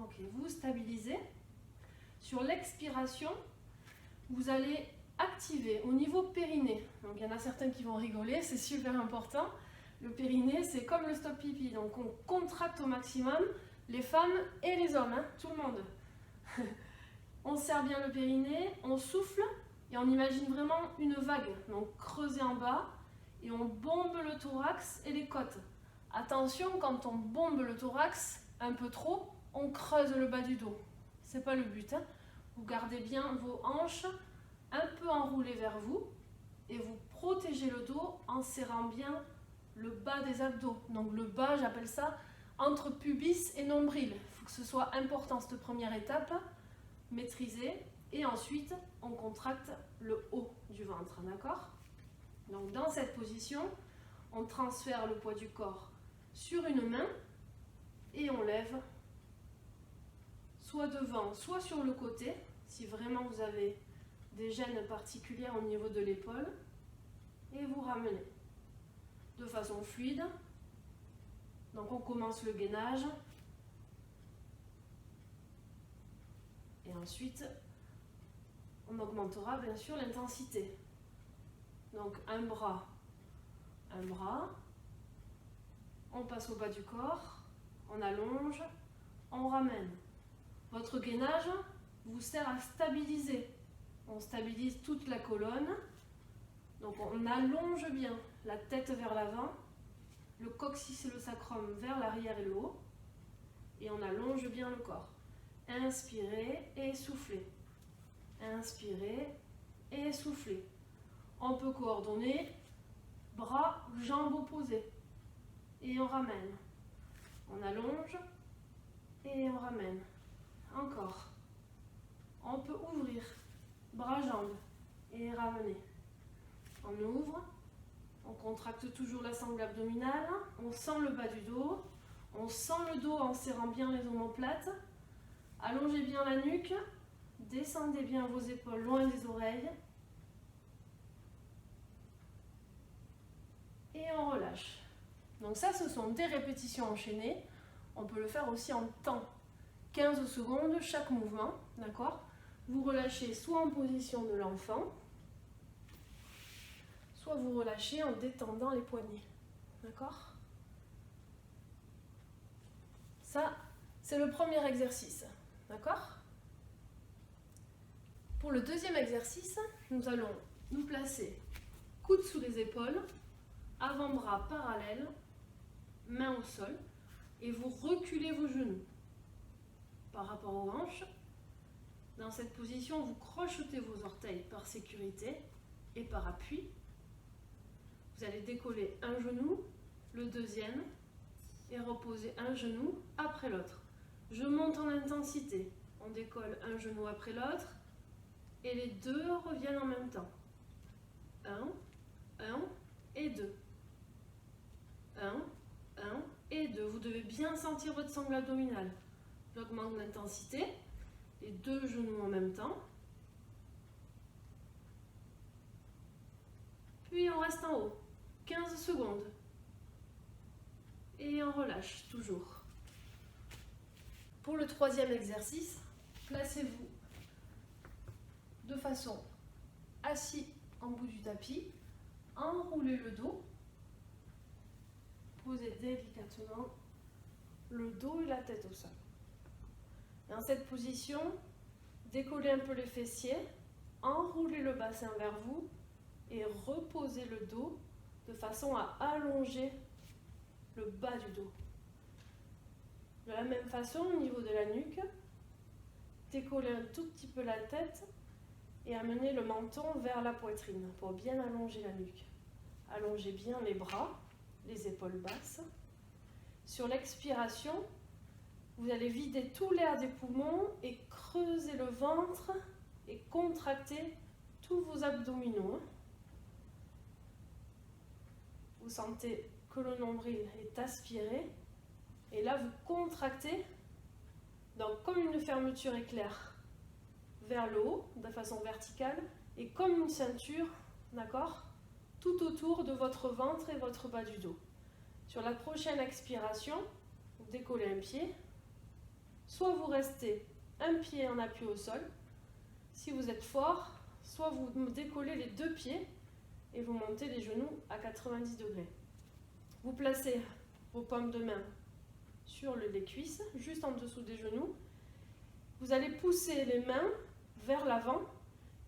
Ok, vous stabilisez. Sur l'expiration, vous allez activer au niveau périnée. Donc il y en a certains qui vont rigoler, c'est super important. Le périnée, c'est comme le stop pipi. Donc on contracte au maximum, les femmes et les hommes, hein, tout le monde. On serre bien le périnée, on souffle et on imagine vraiment une vague. Donc creusez en bas et on bombe le thorax et les côtes. Attention, quand on bombe le thorax un peu trop, on creuse le bas du dos. C'est pas le but, hein. Vous gardez bien vos hanches un peu enroulées vers vous et vous protégez le dos en serrant bien le bas des abdos. Donc le bas, j'appelle ça entre pubis et nombril. Il faut que ce soit important cette première étape, maîtriser. Et ensuite, on contracte le haut du ventre, d'accord? Donc dans cette position, on transfère le poids du corps sur une main et on lève soit devant, soit sur le côté, si vraiment vous avez des gênes particulières au niveau de l'épaule, et vous ramenez de façon fluide. Donc on commence le gainage et ensuite on augmentera bien sûr l'intensité. Donc un bras, on passe au bas du corps, on allonge, on ramène. Votre gainage vous sert à stabiliser. On stabilise toute la colonne. Donc on allonge bien la tête vers l'avant, le coccyx et le sacrum vers l'arrière et le haut. Et on allonge bien le corps. Inspirez et soufflez. Inspirez et soufflez. On peut coordonner bras, jambes opposées. Et on ramène. On allonge et on ramène. Encore. On peut ouvrir bras, jambes et ramener. On ouvre. On contracte toujours la sangle abdominale. On sent le bas du dos. On sent le dos en serrant bien les omoplates. Allongez bien la nuque. Descendez bien vos épaules loin des oreilles. Et on relâche. Donc ça, ce sont des répétitions enchaînées. On peut le faire aussi en temps. 15 secondes chaque mouvement, d'accord? Vous relâchez soit en position de l'enfant, soit vous relâchez en détendant les poignets, d'accord? Ça, c'est le premier exercice, d'accord? Pour le deuxième exercice, nous allons nous placer coude sous les épaules, avant-bras parallèles, main au sol, et vous reculez vos genoux par rapport aux hanches. Dans cette position, vous crochetez vos orteils par sécurité et par appui. Vous allez décoller un genou, le deuxième, et reposer un genou après l'autre. Je monte en intensité. On décolle un genou après l'autre et les deux reviennent en même temps. 1, 1 et 2. 1, 1 et 2. Vous devez bien sentir votre sangle abdominale. J'augmente l'intensité. Les deux genoux en même temps. Puis on reste en haut. 15 secondes. Et on relâche toujours. Pour le troisième exercice, placez-vous de façon assis en bout du tapis. Enroulez le dos. Posez délicatement le dos et la tête au sol. Dans cette position, décollez un peu les fessiers, enroulez le bassin vers vous et reposez le dos de façon à allonger le bas du dos. De la même façon, au niveau de la nuque, décollez un tout petit peu la tête et amenez le menton vers la poitrine pour bien allonger la nuque. Allongez bien les bras, les épaules basses. Sur l'expiration, vous allez vider tout l'air des poumons et creuser le ventre et contracter tous vos abdominaux. Vous sentez que le nombril est aspiré et là vous contractez donc comme une fermeture éclair vers le haut de façon verticale et comme une ceinture, d'accord, tout autour de votre ventre et votre bas du dos. Sur la prochaine expiration, vous décollez un pied, soit vous restez un pied en appui au sol, si vous êtes fort, soit vous décollez les deux pieds et vous montez les genoux à 90 degrés. Vous placez vos paumes de main sur les cuisses, juste en dessous des genoux. Vous allez pousser les mains vers l'avant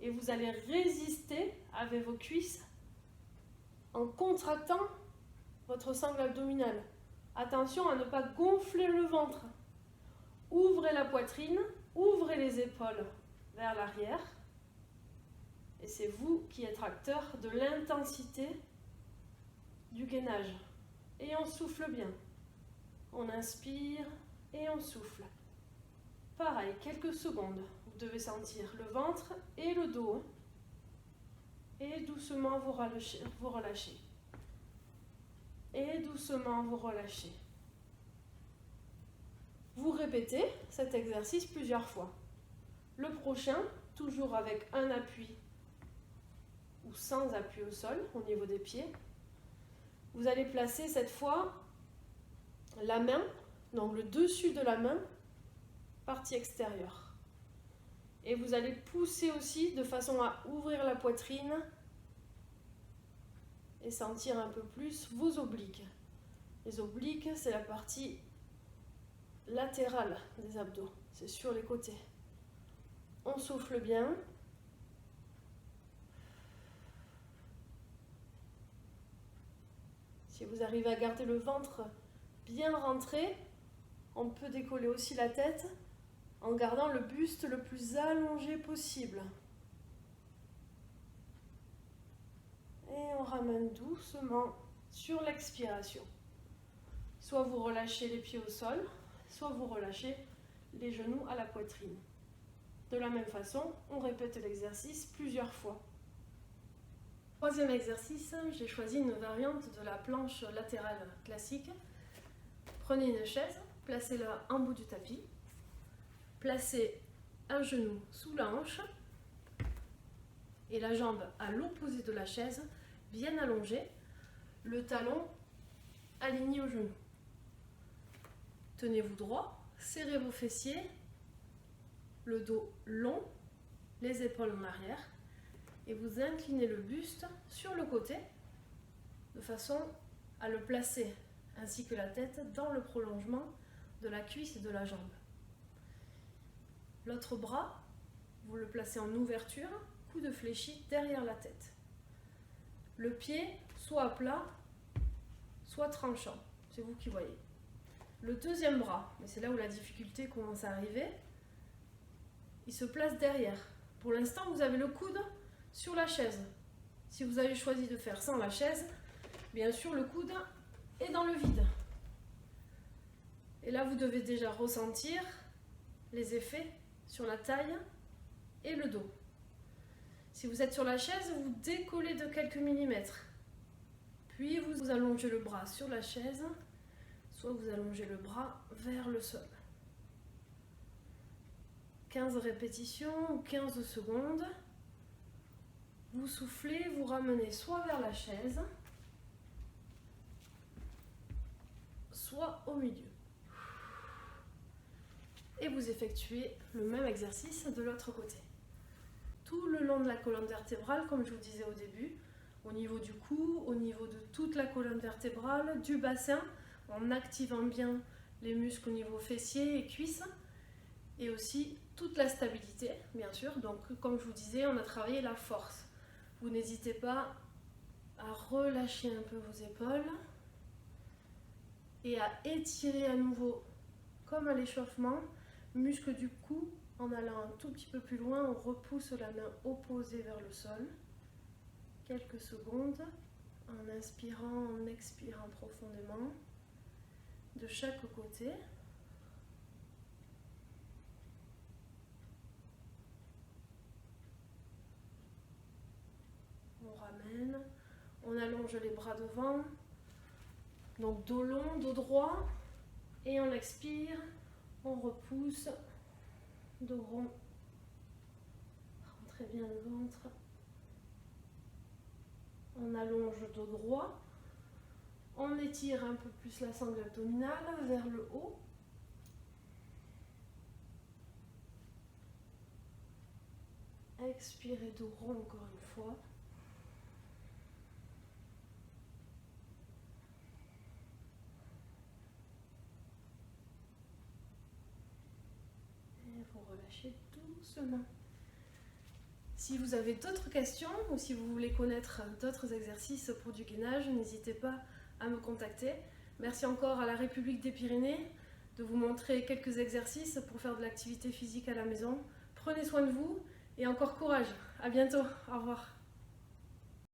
et vous allez résister avec vos cuisses en contractant votre sangle abdominale. Attention à ne pas gonfler le ventre. Ouvrez la poitrine, ouvrez les épaules vers l'arrière. Et c'est vous qui êtes acteur de l'intensité du gainage. Et on souffle bien. On inspire et on souffle. Pareil, quelques secondes. Vous devez sentir le ventre et le dos. Et doucement vous relâchez. Et doucement vous relâchez. Vous répétez cet exercice plusieurs fois. Le prochain, toujours avec un appui ou sans appui au sol au niveau des pieds. Vous allez placer cette fois la main, donc le dessus de la main, partie extérieure. Et vous allez pousser aussi de façon à ouvrir la poitrine et sentir un peu plus vos obliques. Les obliques, c'est la partie latérale des abdos, c'est sur les côtés. On souffle bien. Si vous arrivez à garder le ventre bien rentré, on peut décoller aussi la tête en gardant le buste le plus allongé possible. Et on ramène doucement sur l'expiration. Soit vous relâchez les pieds au sol, soit vous relâchez les genoux à la poitrine. De la même façon, on répète l'exercice plusieurs fois. Troisième exercice, j'ai choisi une variante de la planche latérale classique. Prenez une chaise, placez-la en bout du tapis, placez un genou sous la hanche et la jambe à l'opposé de la chaise, bien allongée, le talon aligné au genou. Tenez-vous droit, serrez vos fessiers, le dos long, les épaules en arrière et vous inclinez le buste sur le côté de façon à le placer ainsi que la tête dans le prolongement de la cuisse et de la jambe. L'autre bras, vous le placez en ouverture, coude fléchi derrière la tête. Le pied soit à plat, soit tranchant, c'est vous qui voyez. Le deuxième bras, mais c'est là où la difficulté commence à arriver, il se place derrière. Pour l'instant, vous avez le coude sur la chaise. Si vous avez choisi de faire sans la chaise, bien sûr, le coude est dans le vide. Et là, vous devez déjà ressentir les effets sur la taille et le dos. Si vous êtes sur la chaise, vous décollez de quelques millimètres. Puis vous allongez le bras sur la chaise, soit vous allongez le bras vers le sol. 15 répétitions ou 15 secondes. Vous soufflez, vous ramenez soit vers la chaise, soit au milieu. Et vous effectuez le même exercice de l'autre côté. Tout le long de la colonne vertébrale, comme je vous disais au début, au niveau du cou, au niveau de toute la colonne vertébrale, du bassin, en activant bien les muscles au niveau fessiers et cuisses, et aussi toute la stabilité, bien sûr. Donc, comme je vous disais, on a travaillé la force. Vous n'hésitez pas à relâcher un peu vos épaules et à étirer à nouveau, comme à l'échauffement, muscle du cou. En allant un tout petit peu plus loin, on repousse la main opposée vers le sol. Quelques secondes, en inspirant, en expirant profondément, de chaque côté. On ramène, on allonge les bras devant, donc dos long, dos droit, et on expire, on repousse, dos rond, rentrez bien le ventre, on allonge dos droit, on étire un peu plus la sangle abdominale vers le haut, Expirez dos rond encore une fois. Et vous relâchez doucement. Si vous avez d'autres questions ou si vous voulez connaître d'autres exercices pour du gainage, n'hésitez pas à me contacter. Merci encore à la République des Pyrénées de vous montrer quelques exercices pour faire de l'activité physique à la maison. Prenez soin de vous et encore courage. À bientôt. Au revoir.